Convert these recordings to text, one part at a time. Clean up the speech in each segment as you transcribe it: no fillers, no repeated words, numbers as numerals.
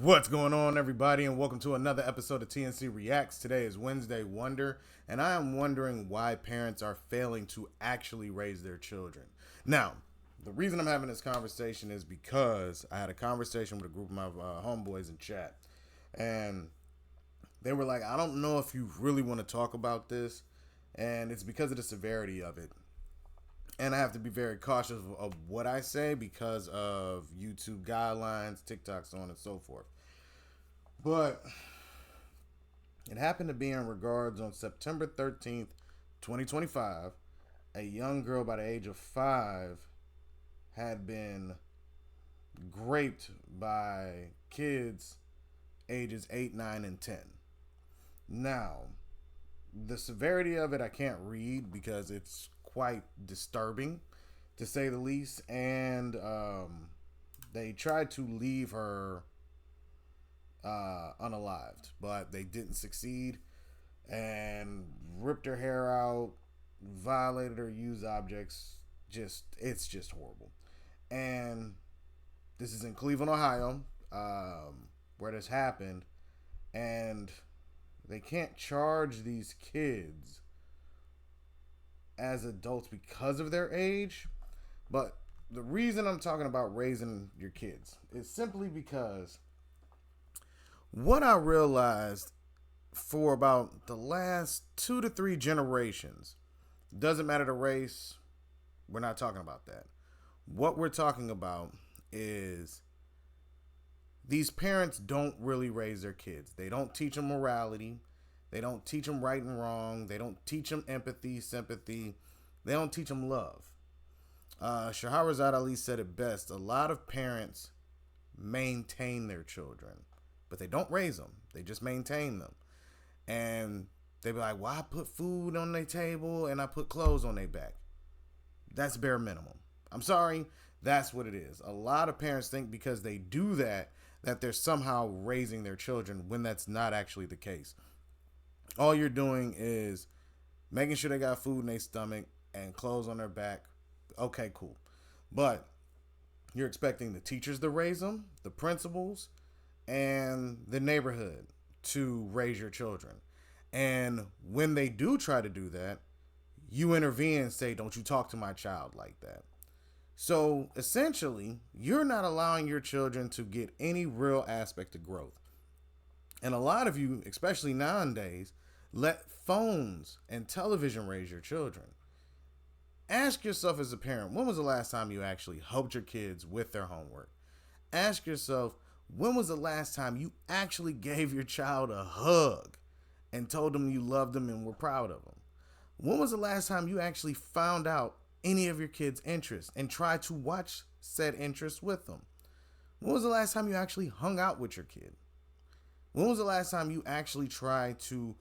What's going on, everybody, and welcome to another episode of TNC Reacts. Today is Wednesday Wonder, and I am wondering why parents are failing to actually raise their children. Now, the reason I'm having this conversation is because I had a conversation with a group of my homeboys in chat, and they were like, I don't know if you really want to talk about this, and it's because of the severity of it. And I have to be very cautious of what I say because of YouTube guidelines, TikTok, so on and so forth. But it happened to be in regards on September 13th, 2025. A young girl by the age of 5 had been raped by kids ages 8, 9, and 10. Now, the severity of it I can't read because it's quite disturbing to say the least. And they tried to leave her unalived, but they didn't succeed and ripped her hair out, violated her used objects. It's just horrible. And this is in Cleveland, Ohio, where this happened. And they can't charge these kids as adults because of their age. But the reason I'm talking about raising your kids is simply because what I realized for about the last 2 to 3 generations, doesn't matter the race, we're not talking about that. What we're talking about is these parents don't really raise their kids. They don't teach them morality. They don't teach them right and wrong. They don't teach them empathy, sympathy. They don't teach them love. Shahrazad Ali said it best. A lot of parents maintain their children, but they don't raise them. They just maintain them. And they be like, well, I put food on their table and I put clothes on their back. That's bare minimum. I'm sorry. That's what it is. A lot of parents think because they do that, that they're somehow raising their children when that's not actually the case. All you're doing is making sure they got food in their stomach and clothes on their back. Okay, cool. But you're expecting the teachers to raise them, the principals, and the neighborhood to raise your children. And when they do try to do that, you intervene and say, don't you talk to my child like that. So essentially, you're not allowing your children to get any real aspect of growth. And a lot of you, especially nowadays, let phones and television raise your children. Ask yourself as a parent, when was the last time you actually helped your kids with their homework? Ask yourself, when was the last time you actually gave your child a hug and told them you loved them and were proud of them? When was the last time you actually found out any of your kids' interests and tried to watch said interests with them? When was the last time you actually hung out with your kid? When was the last time you actually tried to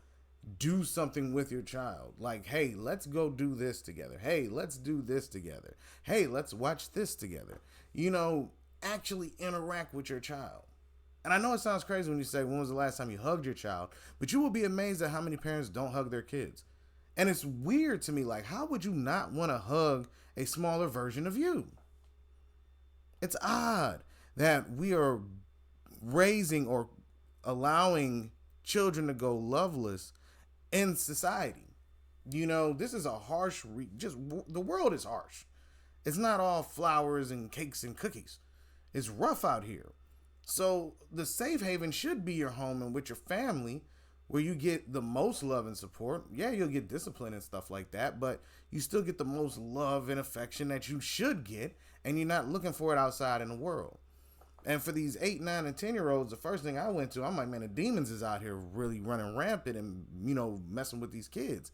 do something with your child? Like, hey, let's go do this together. Hey, let's do this together. Hey, let's watch this together. Actually interact with your child. And I know it sounds crazy when you say, when was the last time you hugged your child? But you will be amazed at how many parents don't hug their kids. And it's weird to me, like, how would you not want to hug a smaller version of you? It's odd that we are raising or allowing children to go loveless in society. This is a harsh, the world is harsh. It's not all flowers and cakes and cookies. It's rough out here. So the safe haven should be your home and with your family, where you get the most love and support. Yeah, you'll get discipline and stuff like that, but you still get the most love and affection that you should get, and you're not looking for it outside in the world. And for these 8, 9, and 10-year-olds, the first thing I went to, I'm like, man, the demons is out here really running rampant and, messing with these kids.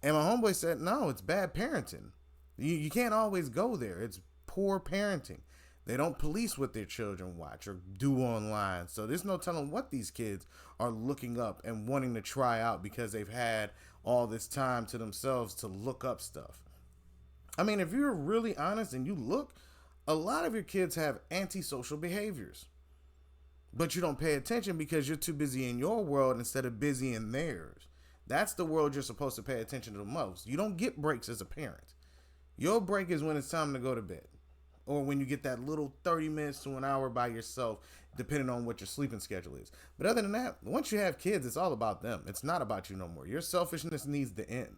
And my homeboy said, no, it's bad parenting. You can't always go there. It's poor parenting. They don't police what their children watch or do online. So there's no telling what these kids are looking up and wanting to try out because they've had all this time to themselves to look up stuff. I mean, if you're really honest and you look, a lot of your kids have antisocial behaviors. But you don't pay attention because you're too busy in your world instead of busy in theirs. That's the world you're supposed to pay attention to the most. You don't get breaks as a parent. Your break is when it's time to go to bed. or when you get that little 30 minutes to an hour by yourself, depending on what your sleeping schedule is. But other than that, once you have kids, it's all about them. It's not about you no more. Your selfishness needs to end,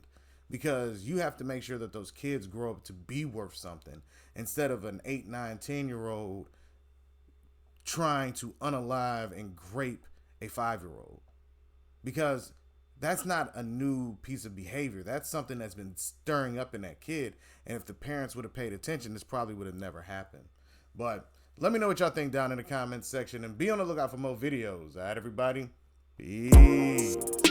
because you have to make sure that those kids grow up to be worth something, instead of an 8, 9, 10 year old trying to unalive and grape a 5 year old. Because that's not a new piece of behavior. That's something that's been stirring up in that kid. And if the parents would have paid attention, this probably would have never happened. But let me know what y'all think down in the comments section, and be on the lookout for more videos. All right, everybody? Peace.